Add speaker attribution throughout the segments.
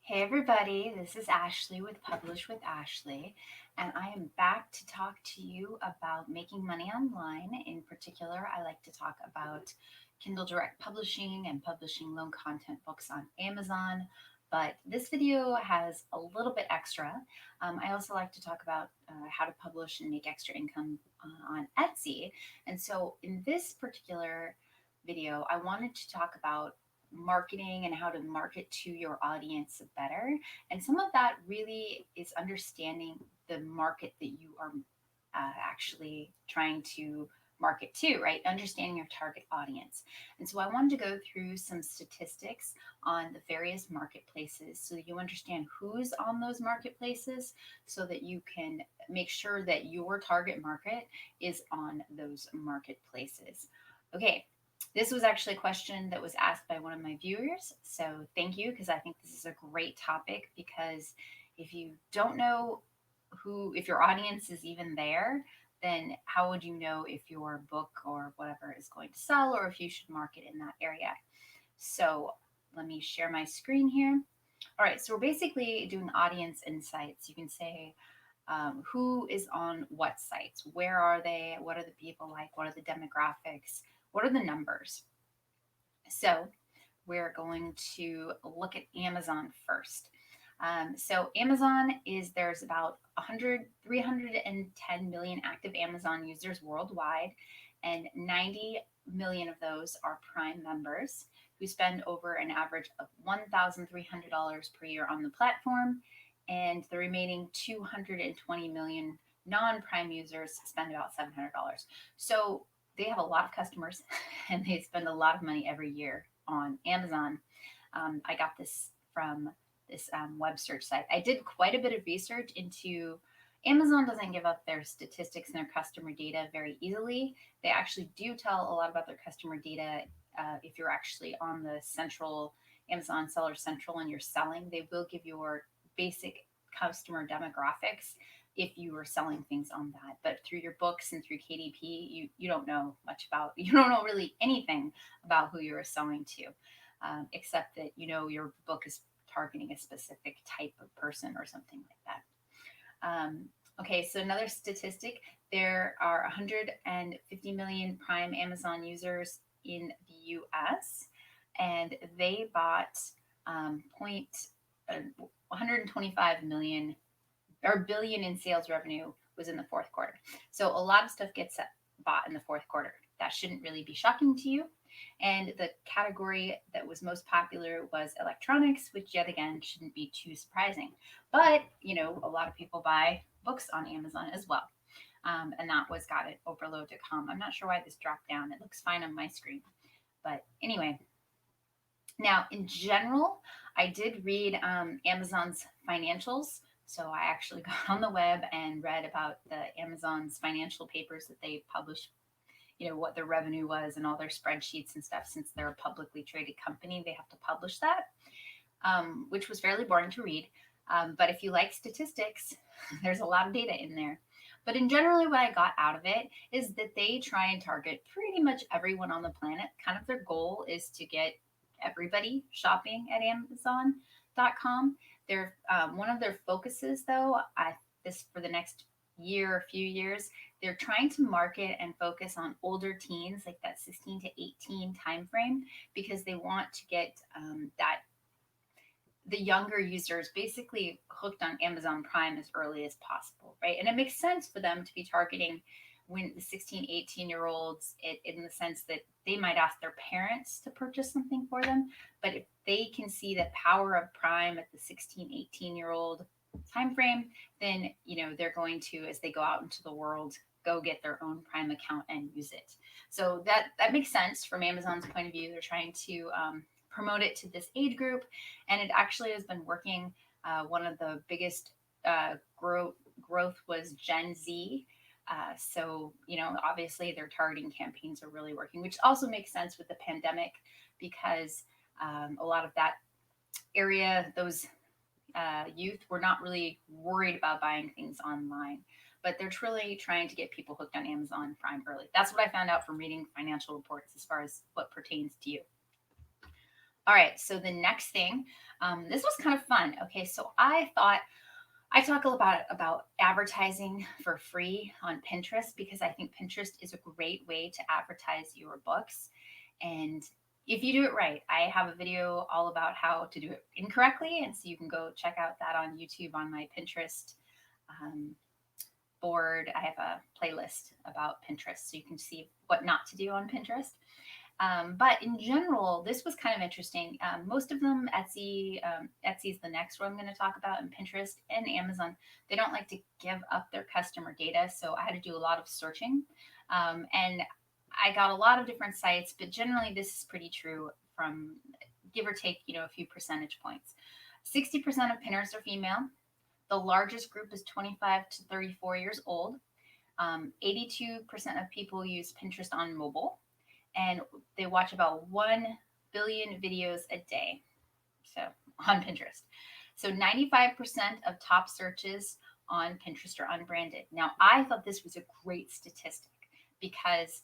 Speaker 1: Hey everybody, this is Ashley with Publish with Ashley, and I am back to talk to you about making money online. In particular, I like to talk about Kindle Direct Publishing and publishing loan content books on Amazon. But this video has a little bit extra. I also like to talk about how to publish and make extra income on Etsy. And so in this particular video, I wanted to talk about marketing and how to market to your audience better. And some of that really is understanding the market that you are actually trying to market to, right? Understanding your target audience. And so I wanted to go through some statistics on the various marketplaces so that you understand who's on those marketplaces so that you can make sure that your target market is on those marketplaces. Okay, this was actually a question that was asked by one of my viewers. So thank you, because I think this is a great topic. Because if you don't know if your audience is even there, then how would you know if your book or whatever is going to sell or if you should market in that area? So let me share my screen here. All right, so we're basically doing audience insights. You can say, who is on what sites? Where are they? What are the people like? What are the demographics? What are the numbers? So we're going to look at Amazon first. So Amazon there's about 310 million active Amazon users worldwide, and 90 million of those are Prime members who spend over an average of $1,300 per year on the platform, and the remaining 220 million non-Prime users spend about $700. So they have a lot of customers and they spend a lot of money every year on Amazon. I got this from this web search site. I did quite a bit of research into Amazon. Doesn't give up their statistics and their customer data very easily. They actually do tell a lot about their customer data. If you're actually on the central Amazon Seller Central and you're selling, they will give your basic customer demographics if you were selling things on that. But through your books and through KDP, you don't know much about, you don't know really anything about who you're selling to, except that you know your book is targeting a specific type of person or something like that. Okay, so another statistic, there are 150 million Prime Amazon users in the US, and they bought 125 million or billion in sales revenue was in the fourth quarter. So a lot of stuff gets bought in the fourth quarter. That shouldn't really be shocking to you. And the category that was most popular was electronics, which yet again shouldn't be too surprising. But, you know, a lot of people buy books on Amazon as well. And that was got at overload.com. I'm not sure why this dropped down. It looks fine on my screen. But anyway, now in general, I did read Amazon's financials. So I actually got on the web and read about the Amazon's financial papers that they publish, you know, what their revenue was and all their spreadsheets and stuff. Since they're a publicly traded company, they have to publish that, which was fairly boring to read. But if you like statistics, there's a lot of data in there. But in generally, what I got out of it is that they try and target pretty much everyone on the planet. Kind of their goal is to get everybody shopping at Amazon.com. They're one of their focuses, though, this for the next year, a few years, they're trying to market and focus on older teens, like that 16 to 18 timeframe, because they want to get the younger users basically hooked on Amazon Prime as early as possible, right? And it makes sense for them to be targeting when the 16, 18-year olds, in the sense that they might ask their parents to purchase something for them. But if they can see the power of Prime at the 16, 18-year-old time frame, then, you know, they're going to, as they go out into the world, go get their own Prime account and use it. So that makes sense from Amazon's point of view. They're trying to promote it to this age group, and it actually has been working. One of the biggest growth was Gen Z. So, you know, obviously their targeting campaigns are really working, which also makes sense with the pandemic because a lot of that area, those youth were not really worried about buying things online, but they're truly trying to get people hooked on Amazon Prime early. That's what I found out from reading financial reports as far as what pertains to you. All right, so the next thing, this was kind of fun. Okay, so I thought I talk a lot about advertising for free on Pinterest because I think Pinterest is a great way to advertise your books. And if you do it right, I have a video all about how to do it incorrectly. And so you can go check out that on YouTube on my Pinterest um, board. I have a playlist about Pinterest so you can see what not to do on Pinterest. But in general, this was kind of interesting. Most of them, Etsy is the next one I'm going to talk about, and Pinterest and Amazon, they don't like to give up their customer data. So I had to do a lot of searching. And I got a lot of different sites, but generally this is pretty true from give or take, a few percentage points. 60% of pinners are female. The largest group is 25 to 34 years old. 82% of people use Pinterest on mobile, and they watch about 1 billion videos a day. So on Pinterest. So 95% of top searches on Pinterest are unbranded. Now, I thought this was a great statistic because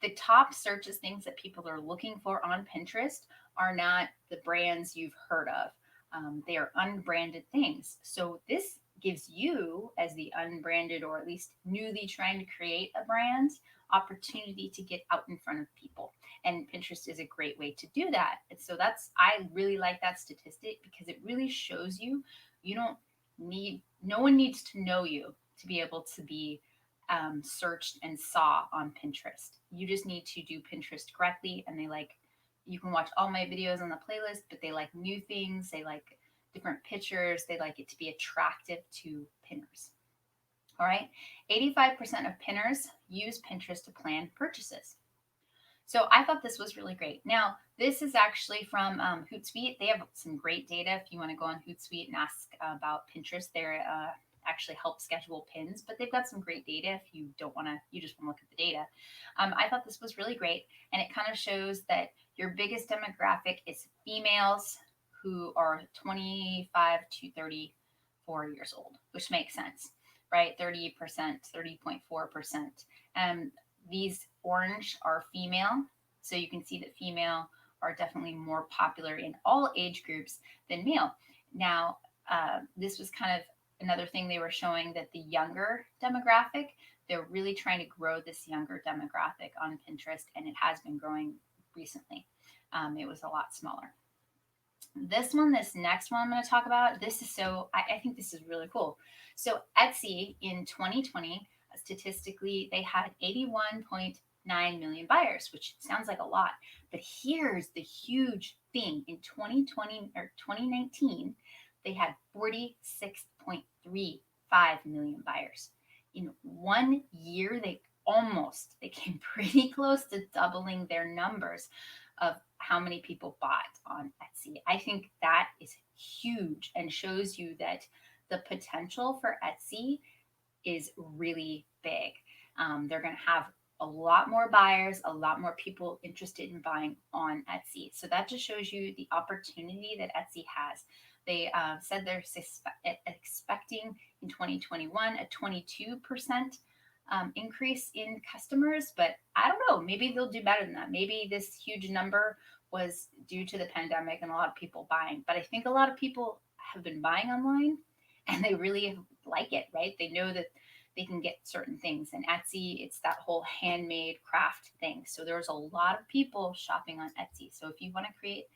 Speaker 1: the top searches, things that people are looking for on Pinterest, are not the brands you've heard of. They are unbranded things. So this gives you, as the unbranded or at least newly trying to create a brand, opportunity to get out in front of people. And Pinterest is a great way to do that. And so I really like that statistic because it really shows you don't need, no one needs to know you to be able to be searched and saw on Pinterest. You just need to do Pinterest correctly, and you can watch all my videos on the playlist, but they like new things, they like different pictures, they like it to be attractive to pinners. All right, 85% of pinners use Pinterest to plan purchases. So I thought this was really great. Now, this is actually from Hootsuite. They have some great data if you want to go on Hootsuite and ask about Pinterest. They're actually help schedule pins, but they've got some great data if you don't want to, you just want to look at the data. I thought this was really great, and it kind of shows that your biggest demographic is females who are 25 to 34 years old, which makes sense, right? 30%, 30.4%. These orange are female, so you can see that female are definitely more popular in all age groups than male. Now, this was kind of another thing they were showing, that the younger demographic, they're really trying to grow this younger demographic on Pinterest, and it has been growing recently. It was a lot smaller. This next one I'm going to talk about, I think this is really cool. So Etsy in 2020, statistically, they had 81.9 million buyers, which sounds like a lot. But here's the huge thing. In 2020 or 2019, they had 46.35 million buyers. In 1 year, they came pretty close to doubling their numbers of how many people bought on Etsy. I think that is huge and shows you that the potential for Etsy is really big. They're going to have a lot more buyers, a lot more people interested in buying on Etsy. So that just shows you the opportunity that Etsy has. They said they're expecting in 2021 a 22% increase in customers, but I don't know, maybe they'll do better than that. Maybe this huge number was due to the pandemic and a lot of people buying, but I think a lot of people have been buying online and they really like it, right? They know that they can get certain things. And Etsy, it's that whole handmade craft thing. So there's a lot of people shopping on Etsy. So if you want to create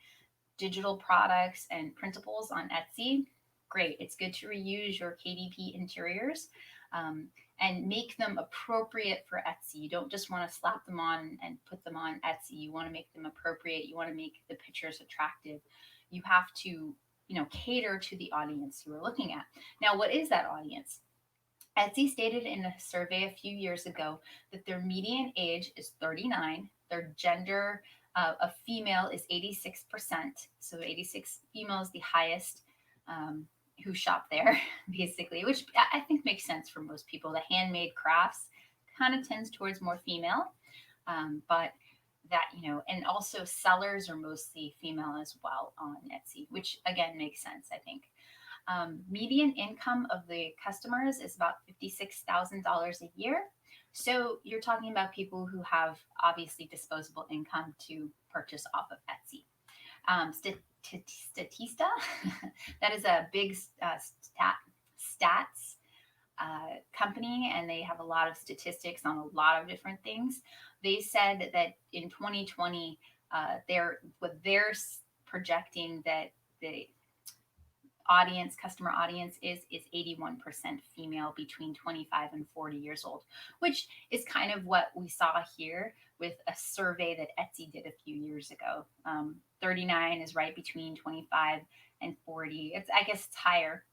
Speaker 1: digital products and printables on Etsy, great. It's good to reuse your KDP interiors. And make them appropriate for Etsy. You don't just want to slap them on and put them on Etsy. You want to make them appropriate. You want to make the pictures attractive. You have to, cater to the audience you are looking at. Now, what is that audience? Etsy stated in a survey a few years ago that their median age is 39. Their gender of female is 86%. So 86 females, the highest who shop there, basically, which I think makes sense for most people. The handmade crafts kind of tends towards more female, but that, and also sellers are mostly female as well on Etsy, which again makes sense, I think. Median income of the customers is about $56,000 a year. So you're talking about people who have obviously disposable income to purchase off of Etsy. Statista. That is a big stats company, and they have a lot of statistics on a lot of different things. They said that in 2020, they're projecting that the customer audience is 81% female between 25 and 40 years old, which is kind of what we saw here with a survey that Etsy did a few years ago. 39 is right between 25 and 40. I guess it's higher,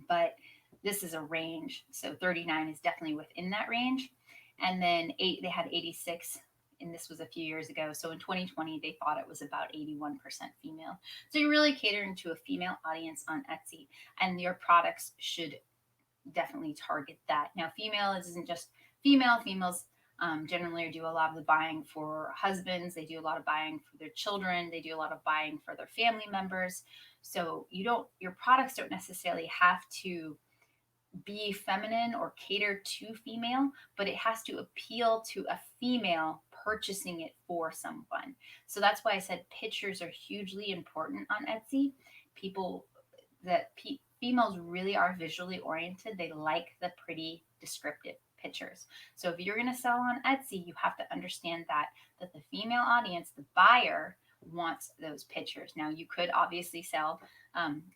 Speaker 1: but this is a range. So 39 is definitely within that range. And then they had 86, and this was a few years ago. So in 2020, they thought it was about 81% female. So you're really catering to a female audience on Etsy, and your products should definitely target that. Now, female isn't just female. Females generally do a lot of the buying for husbands. They do a lot of buying for their children. They do a lot of buying for their family members. So your products don't necessarily have to be feminine or cater to female, but it has to appeal to a female purchasing it for someone. So that's why I said pictures are hugely important on Etsy. Females really are visually oriented. They like the pretty descriptive pictures. So if you're going to sell on Etsy, you have to understand that the female audience, the buyer, wants those pictures. Now, you could obviously sell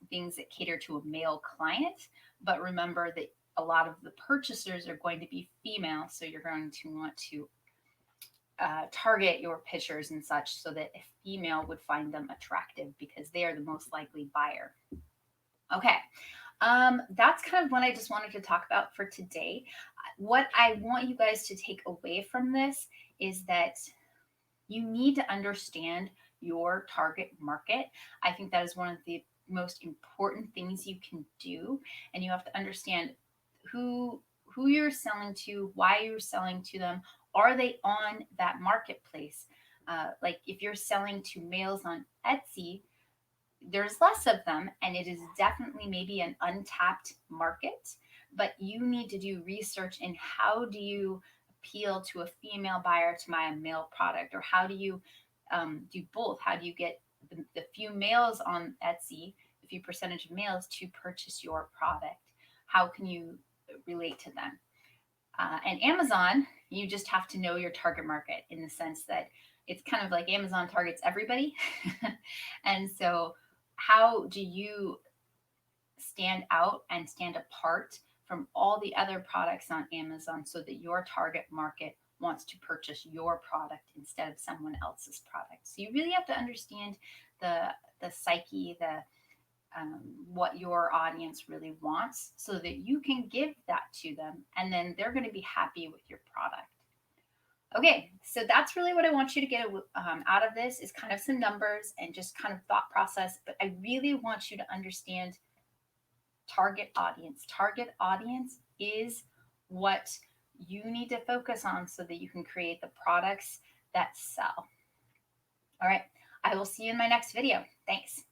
Speaker 1: things that cater to a male client, but remember that a lot of the purchasers are going to be female, so you're going to want to target your pictures and such so that a female would find them attractive because they are the most likely buyer. Okay, that's kind of what I just wanted to talk about for today. What I want you guys to take away from this is that you need to understand your target market. I think that is one of the most important things you can do, and you have to understand who you're selling to, why you're selling to them. Are they on that marketplace? Like if you're selling to males on Etsy, there's less of them, and it is definitely maybe an untapped market, but you need to do research in how do you appeal to a female buyer to buy a male product, or how do you do both? How do you get the few males on Etsy, the few percentage of males, to purchase your product? How can you relate to them? And Amazon, you just have to know your target market in the sense that it's kind of like Amazon targets everybody. And so how do you stand out and stand apart from all the other products on Amazon so that your target market wants to purchase your product instead of someone else's product? So you really have to understand the psyche, what your audience really wants, so that you can give that to them, and then they're going to be happy with your product. Okay, so that's really what I want you to get out of this, is kind of some numbers and just kind of thought process. But I really want you to understand target audience. Target audience is what you need to focus on so that you can create the products that sell. All right, I will see you in my next video. Thanks.